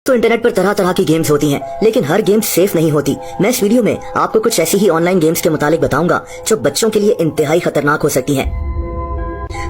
तो इंटरनेट पर तरह तरह की गेम्स होती हैं, लेकिन हर गेम सेफ नहीं होती। मैं इस वीडियो में आपको कुछ ऐसी ही ऑनलाइन गेम्स के मुतालिक बताऊंगा जो बच्चों के लिए इंतहाई खतरनाक हो सकती हैं।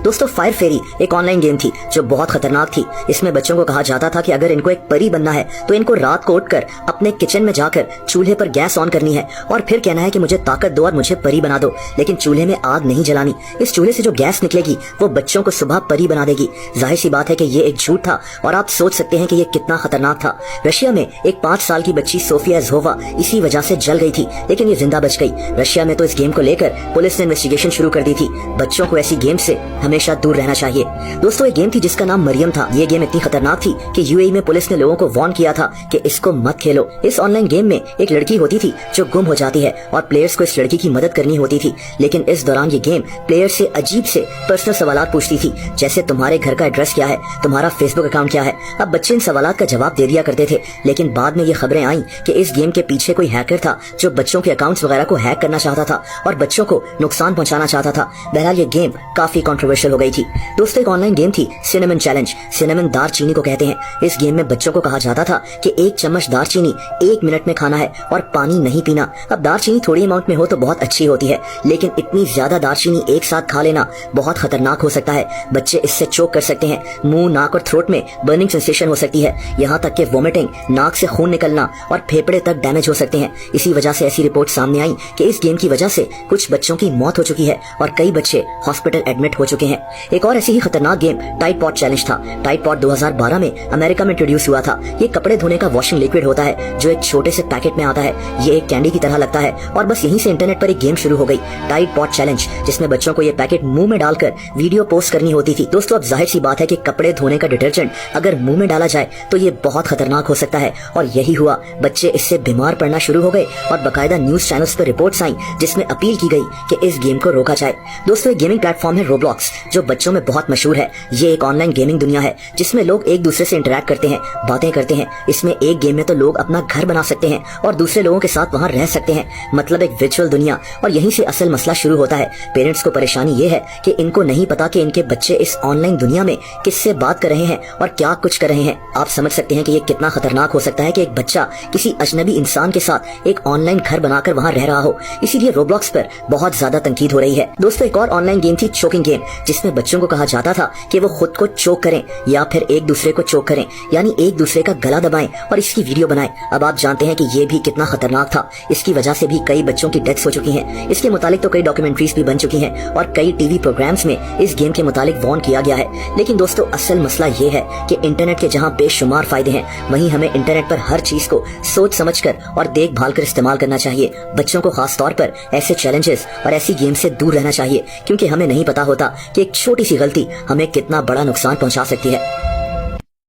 दोस्तों, फायर फेरी एक ऑनलाइन गेम थी जो बहुत खतरनाक थी। इसमें बच्चों को कहा जाता था कि अगर इनको एक परी बनना है तो इनको रात को उठकर अपने किचन में जाकर चूल्हे पर गैस ऑन करनी है और फिर कहना है कि मुझे ताकत दो और मुझे परी बना दो, लेकिन चूल्हे में आग नहीं जलानी। इस चूल्हे से जो गैस निकलेगी वो बच्चों को सुबह परी बना देगी। जाहिर सी बात है कि ये एक झूठ था और आप सोच सकते हैं कि ये कितना खतरनाक था। रशिया में एक 5 साल की बच्ची सोफिया ज़ोवा इसी वजह से जल गई थी, लेकिन ये जिंदा बच गई। रशिया में तो इस गेम को लेकर पुलिस ने इन्वेस्टिगेशन शुरू कर दी थी। बच्चों को ऐसी गेम से हमेशा दूर रहना चाहिए। दोस्तों, एक गेम थी जिसका नाम मरियम था। ये गेम इतनी खतरनाक थी कि यूएई में पुलिस ने लोगों को वार्न किया था कि इसको मत खेलो। इस ऑनलाइन गेम में एक लड़की होती थी जो गुम हो जाती है और प्लेयर्स को इस लड़की की मदद करनी होती थी, लेकिन इस दौरान ये गेम प्लेयर से अजीब से पर्सनल सवालात पूछती थी, जैसे तुम्हारे घर का एड्रेस क्या है, तुम्हारा फेसबुक अकाउंट क्या है। अब बच्चे इन सवालात का जवाब दे दिया करते थे, लेकिन बाद में ये खबरें आई कि इस गेम के पीछे कोई हैकर था जो बच्चों के अकाउंट्स वगैरह को हैक करना चाहता था और बच्चों को नुकसान पहुंचाना चाहता था। बहरहाल ये गेम काफी कंट्रोवर्शियल हो गई थी। दोस्तों, एक ऑनलाइन गेम थी सिनेमन चैलेंज। सिनेमन दारचीनी को कहते हैं। इस गेम में बच्चों को कहा जाता था कि 1 चम्मच दारचीनी 1 मिनट में खाना है और पानी नहीं पीना। अब दारचीनी थोड़ी अमाउंट में हो तो बहुत अच्छी होती है, लेकिन इतनी ज्यादा दारचीनी एक साथ खा लेना बहुत खतरनाक हो सकता है। बच्चे इससे चोक कर सकते हैं, मुंह, नाक और थ्रोट में बर्निंग सेंसेशन हो सकती है, यहाँ तक कि वोमिटिंग, नाक से खून निकलना और फेफड़े तक डैमेज हो सकते हैं। इसी वजह से ऐसी रिपोर्ट सामने आई कि इस गेम की वजह से कुछ बच्चों की मौत हो चुकी है और कई बच्चे हॉस्पिटल एडमिट हो चुके हैं। एक और ऐसी ही खतरनाक गेम टाइड पॉट चैलेंज था। टाइड पॉट 2012 में अमेरिका में इंट्रोड्यूस हुआ था। ये कपड़े धोने का वॉशिंग लिक्विड होता है जो एक छोटे से पैकेट में आता है। ये एक कैंडी की तरह लगता है और बस यहीं से इंटरनेट पर एक गेम शुरू हो गई, टाइड पॉट चैलेंज, जिसमें बच्चों को ये पैकेट मुंह में डालकर वीडियो पोस्ट करनी होती थी। दोस्तों, अब जाहिर सी बात है कि कपड़े धोने का डिटर्जेंट अगर मुंह में डाला जाए तो ये बहुत खतरनाक हो सकता है, और यही हुआ। बच्चे इससे बीमार पड़ना शुरू हो गए और बाकायदा न्यूज चैनल्स पर रिपोर्ट्स आई जिसमें अपील की गई कि इस गेम को रोका जाए। दोस्तों, एक गेमिंग प्लेटफॉर्म है रोब्लॉक्स, जो बच्चों में बहुत मशहूर है। ये एक ऑनलाइन गेमिंग दुनिया है जिसमें लोग एक दूसरे से इंटरेक्ट करते हैं, बातें करते हैं। इसमें एक गेम में तो लोग अपना घर बना सकते हैं और दूसरे लोगों के साथ वहां रह सकते हैं, मतलब एक वर्चुअल दुनिया। और यहीं से असल मसला शुरू होता है। पेरेंट्स को परेशानी ये है कि इनको नहीं पता कि इनके बच्चे इस ऑनलाइन दुनिया में किससे बात कर रहे हैं और क्या कुछ कर रहे हैं। आप समझ सकते हैं कि ये कितना खतरनाक हो सकता है कि एक बच्चा किसी अजनबी इंसान के साथ एक ऑनलाइन घर बनाकर वहां रह रहा हो। इसीलिए रोब्लॉक्स पर बहुत ज्यादा तनकीद हो रही है। दोस्तों, एक और ऑनलाइन गेम थी चोकिंग गेम, जिसमें बच्चों को कहा जाता था कि वो खुद को चोक करें या फिर एक दूसरे को चोक करें, यानी एक दूसरे का गला दबाएं और इसकी वीडियो बनाएं। अब आप जानते हैं कि ये भी कितना खतरनाक था। इसकी वजह से भी कई बच्चों की डेथ्स हो चुकी हैं। इसके मुतालिक तो कई डॉक्यूमेंट्रीज भी बन चुकी हैं और कई टीवी प्रोग्राम्स में इस गेम के मुतालिक वार्न किया गया है। लेकिन दोस्तों, असल मसला ये है कि इंटरनेट के जहां बेशुमार फायदे हैं, वहीं हमें इंटरनेट पर हर चीज को सोच समझकर और देखभाल कर इस्तेमाल करना चाहिए। बच्चों को खास तौर पर ऐसे चैलेंजेस और ऐसी गेम से दूर रहना चाहिए, क्योंकि हमें नहीं पता होता कि एक छोटी सी गलती हमें कितना बड़ा नुकसान पहुंचा सकती है।